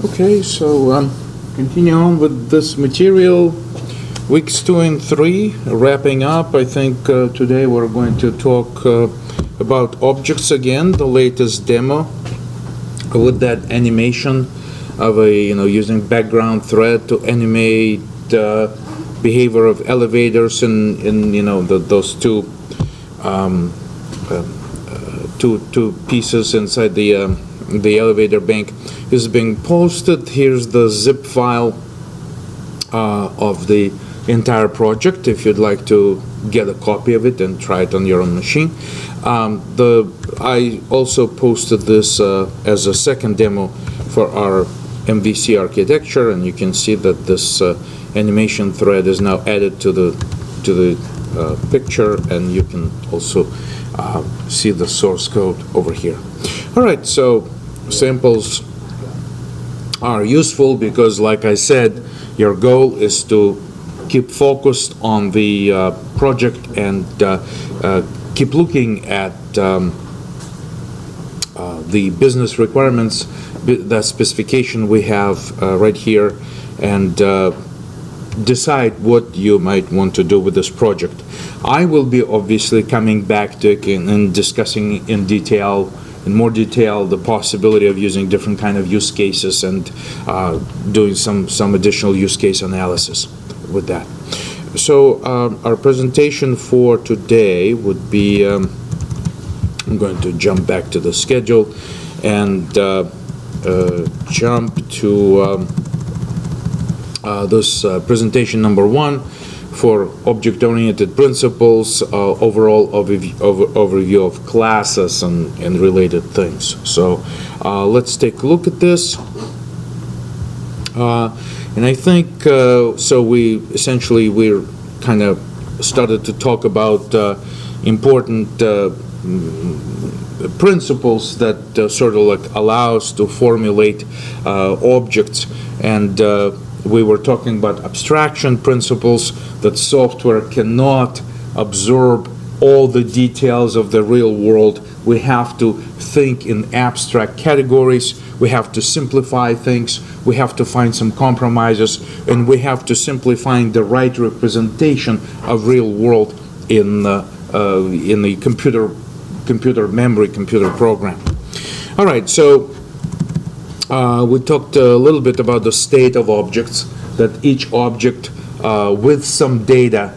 Okay, so continue on with this material. Weeks 2 and 3, wrapping up. I think today we're going to talk about objects again, the latest demo with that animation of using background thread to animate behavior of elevators in those two pieces inside the elevator bank is being posted. Here's the zip file of the entire project if you'd like to get a copy of it and try it on your own machine. I also posted this as a second demo for our MVC architecture, and you can see that this animation thread is now added to the picture, and you can also see the source code over here. All right, so samples are useful because, like I said, your goal is to keep focused on the project and keep looking at the business requirements, the specification we have right here, and decide what you might want to do with this project. I will be obviously coming back to it and discussing in more detail the possibility of using different kind of use cases and doing some additional use case analysis with that. So our presentation for today would be, I'm going to jump back to the schedule and jump to this presentation number 1 for object-oriented principles, overall overview of classes and related things. So let's take a look at this. And I think so we're kind of started to talk about important principles that sort of like allow us to formulate objects, and we were talking about abstraction principles, that software cannot absorb all the details of the real world. We have to think in abstract categories. We have to simplify things. We have to find some compromises, and we have to simply find the right representation of real world in the computer memory, computer program. All right, so we talked a little bit about the state of objects, that each object with some data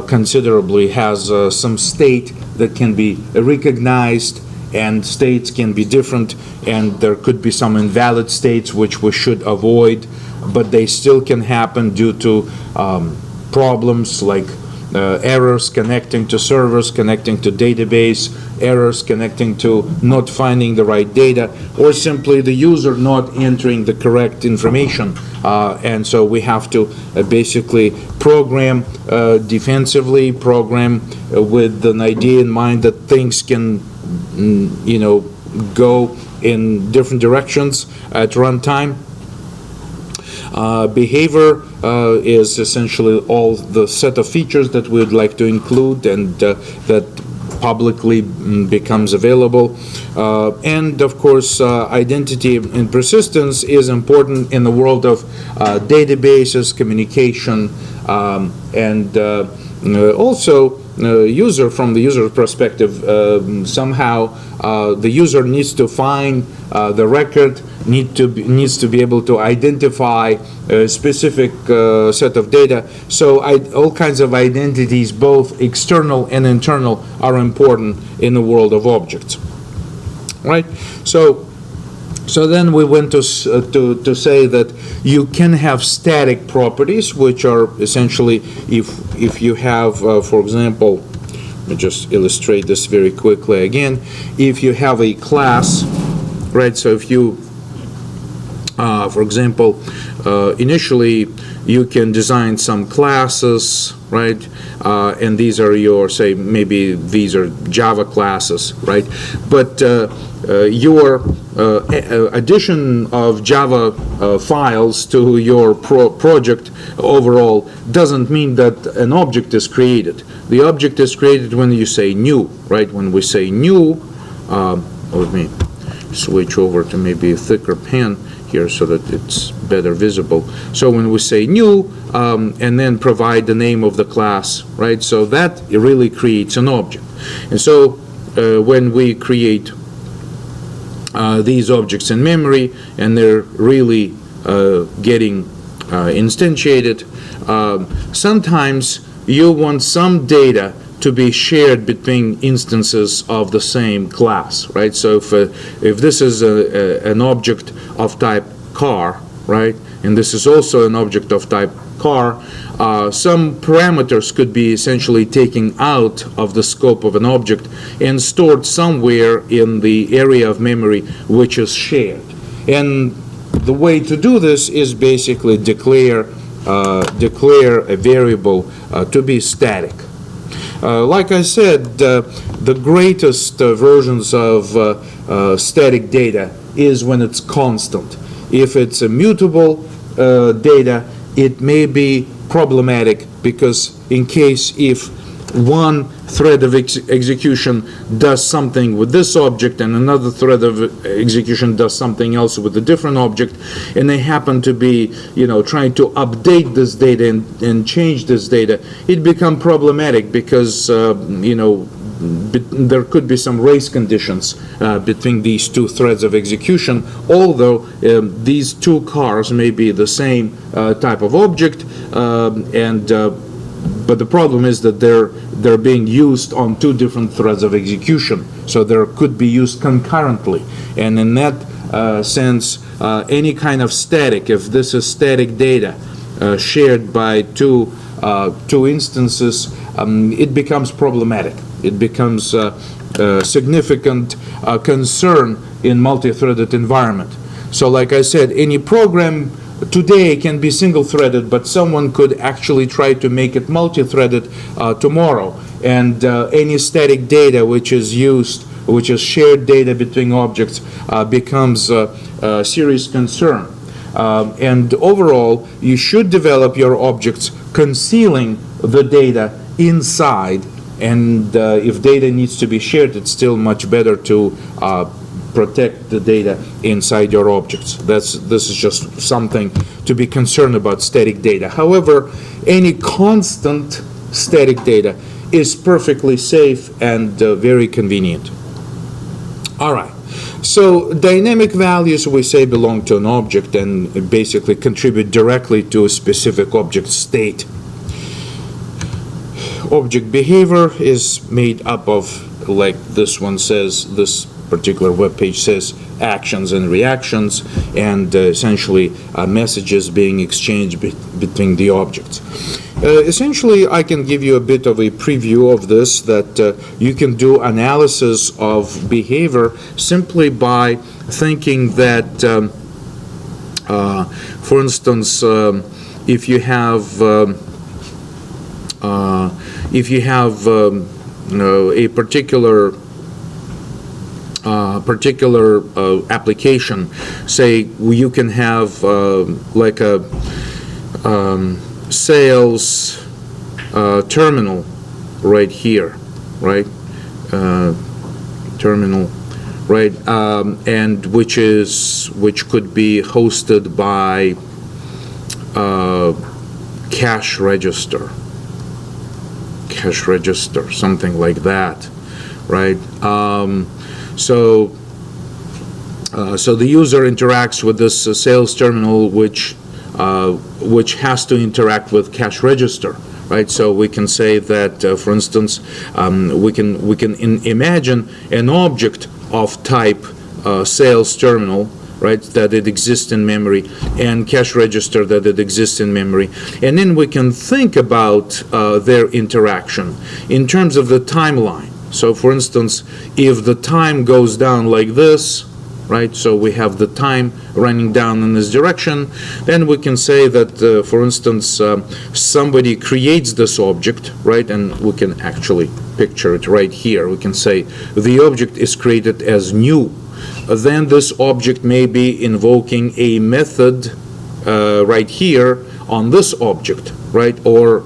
considerably has some state that can be recognized, and states can be different, and there could be some invalid states which we should avoid, but they still can happen due to problems like errors connecting to servers, connecting to database, errors connecting to not finding the right data, or simply the user not entering the correct information. And so we have to basically program defensively, program with an idea in mind that things can go in different directions at runtime. Behavior is essentially all the set of features that we would like to include and that publicly becomes available. And of course, identity and persistence is important in the world of databases, communication, and also from the user perspective, somehow the user needs to find the record, needs to be able to identify a specific set of data. So all kinds of identities, both external and internal, are important in the world of objects. Right? So then we went to say that you can have static properties, which are essentially if you have, for example, let me just illustrate this very quickly again. If you have a class, right? So if you, for example, initially you can design some classes, right? And these are your, say, maybe these are Java classes, right? But your addition of Java files to your project overall doesn't mean that an object is created. The object is created when you say new, right? When we say new, let me switch over to maybe a thicker pen. here so that it's better visible. So when we say new, and then provide the name of the class, right? So that really creates an object. And so when we create these objects in memory, and they're really getting instantiated, sometimes you want some data to be shared between instances of the same class, right? So if this is an object of type car, right, and this is also an object of type car, some parameters could be essentially taken out of the scope of an object and stored somewhere in the area of memory which is shared. And the way to do this is basically declare a variable to be static. Like I said, the greatest versions of static data is when it's constant. If it's a mutable data, it may be problematic, because in case if one thread of execution does something with this object and another thread of execution does something else with a different object, and they happen to be, trying to update this data and change this data, it becomes problematic because, there could be some race conditions between these two threads of execution, although these two cars may be the same type of object, but the problem is that they're being used on two different threads of execution, so they could be used concurrently. And in that sense, any kind of static, if this is static data shared by two instances, it becomes problematic. It becomes a significant concern in multi-threaded environment. So like I said, any program today can be single-threaded, but someone could actually try to make it multi-threaded tomorrow. And any static data which is shared data between objects, becomes a serious concern. And overall, you should develop your objects concealing the data inside. And if data needs to be shared, it's still much better to protect the data inside your objects. This is just something to be concerned about static data. However, any constant static data is perfectly safe and very convenient. All right. So dynamic values, we say, belong to an object and basically contribute directly to a specific object state. Object behavior is made up of, like this one says, this particular web page says, actions and reactions, and essentially messages being exchanged between the objects. Essentially, I can give you a bit of a preview of this, that you can do analysis of behavior simply by thinking that, for instance, if you have a particular application, say you can have like a sales terminal right here, right? Terminal, right? And which could be hosted by cash register, something like that, right? So the user interacts with this sales terminal, which has to interact with cash register, right? So we can say that, for instance, we can imagine an object of type sales terminal, right, that it exists in memory, and cash register that it exists in memory. And then we can think about their interaction in terms of the timeline. So for instance, if the time goes down like this, right, so we have the time running down in this direction, then we can say that, for instance, somebody creates this object, right, and we can actually picture it right here. We can say the object is created as new. Then this object may be invoking a method right here on this object, right, or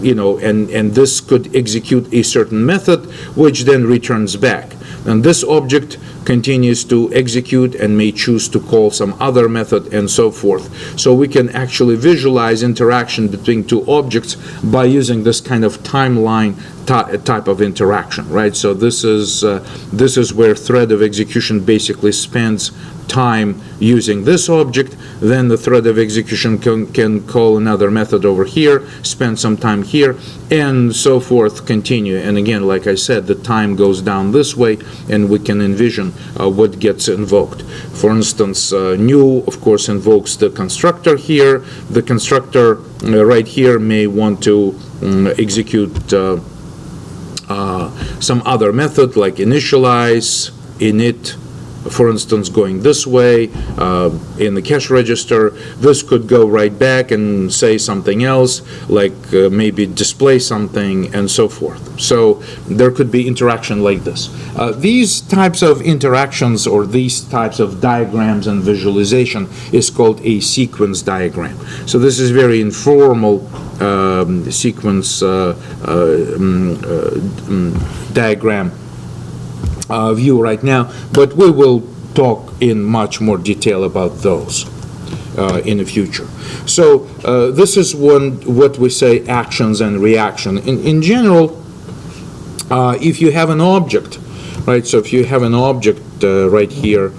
and this could execute a certain method which then returns back. and this object continues to execute and may choose to call some other method, and so forth. So we can actually visualize interaction between two objects by using this kind of timeline type of interaction, right? So this is where thread of execution basically spends time using this object, then the thread of execution can call another method over here, spend some time here, and so forth, continue. And again, like I said, the time goes down this way, and we can envision what gets invoked. For instance, new, of course, invokes the constructor here. The constructor right here may want to execute some other method like initialize, init, for instance, going this way in the cache register. This could go right back and say something else, like maybe display something, and so forth. So there could be interaction like this. These types of interactions, or these types of diagrams and visualization, is called a sequence diagram. So this is very informal sequence diagram view right now, but we will talk in much more detail about those in the future. So this is what we say actions and reaction. In general, if you have an object, right? So if you have an object right here,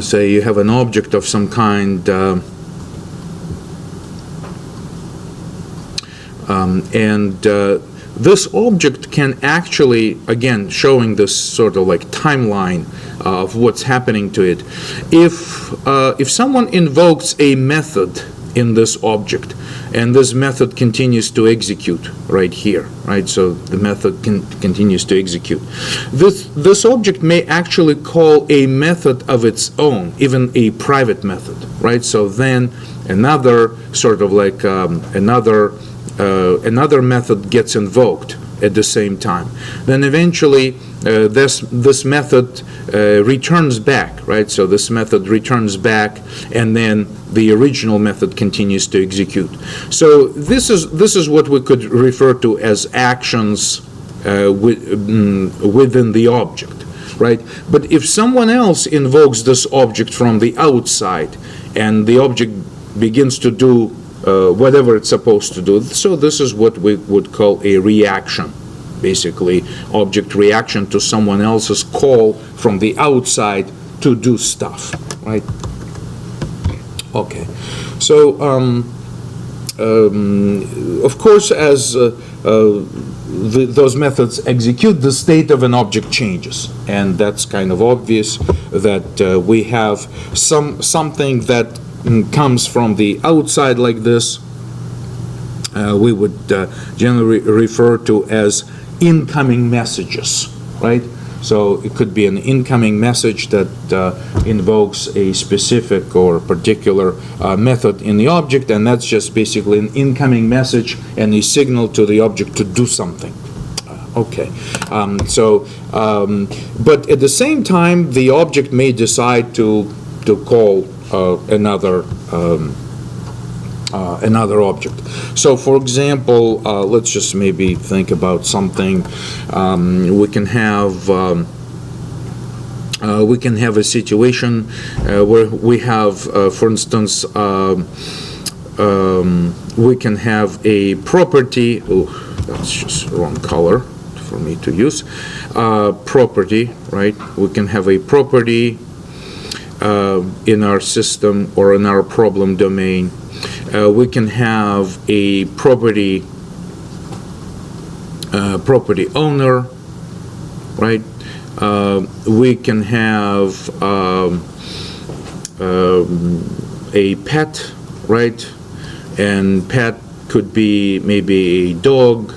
say you have an object of some kind, this object can actually, again, showing this sort of like timeline of what's happening to it. If someone invokes a method in this object, and this method continues to execute right here, right? So the method continues to execute. This object may actually call a method of its own, even a private method, right? So then another sort of like another method gets invoked at the same time. Then eventually this method returns back, right? So this method returns back, and then the original method continues to execute. So this is what we could refer to as actions within the object, right? But if someone else invokes this object from the outside, and the object begins to do whatever it's supposed to do. So this is what we would call a reaction, basically object reaction to someone else's call from the outside to do stuff, right? Okay, so of course, as those methods execute, the state of an object changes, and that's kind of obvious that we have something that comes from the outside like this. We would generally refer to as incoming messages, right? So it could be an incoming message that invokes a specific or particular method in the object, and that's just basically an incoming message and a signal to the object to do something. Okay, but at the same time, the object may decide to call another object. So for example, let's just maybe think about something. We can have a situation where we have, for instance, we can have a property. Oh, that's just wrong color for me to use. Property, right? We can have a property in our system or in our problem domain. We can have a property owner, right? We can have a pet, right? And pet could be maybe a dog,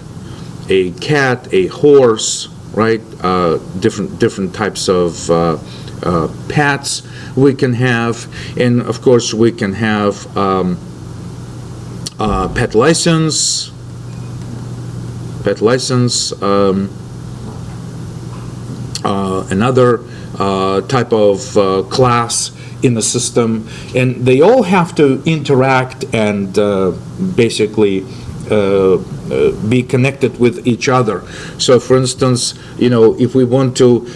a cat, a horse, right? Different types of pets we can have, and of course we can have pet license, another type of class in the system, and they all have to interact and basically be connected with each other. So, for instance, if we want to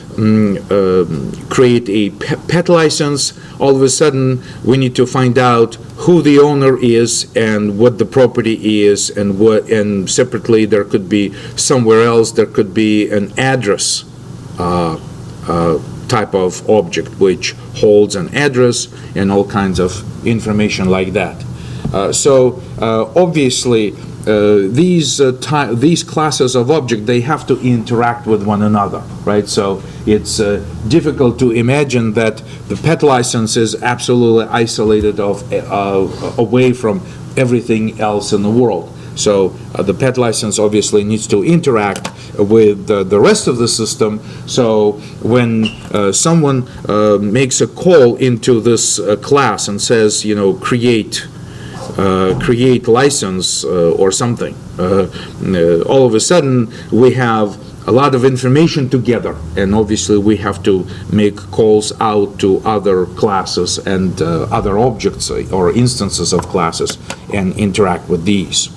create a pet license, all of a sudden we need to find out who the owner is and what the property is, and separately there could be somewhere else there could be an address type of object which holds an address and all kinds of information like that. So obviously these classes of object, they have to interact with one another, right? So it's difficult to imagine that the pet license is absolutely isolated away from everything else in the world. So the pet license obviously needs to interact with the rest of the system. So when someone makes a call into this class and says, create license or something, all of a sudden we have a lot of information together, and obviously we have to make calls out to other classes and other objects or instances of classes and interact with these.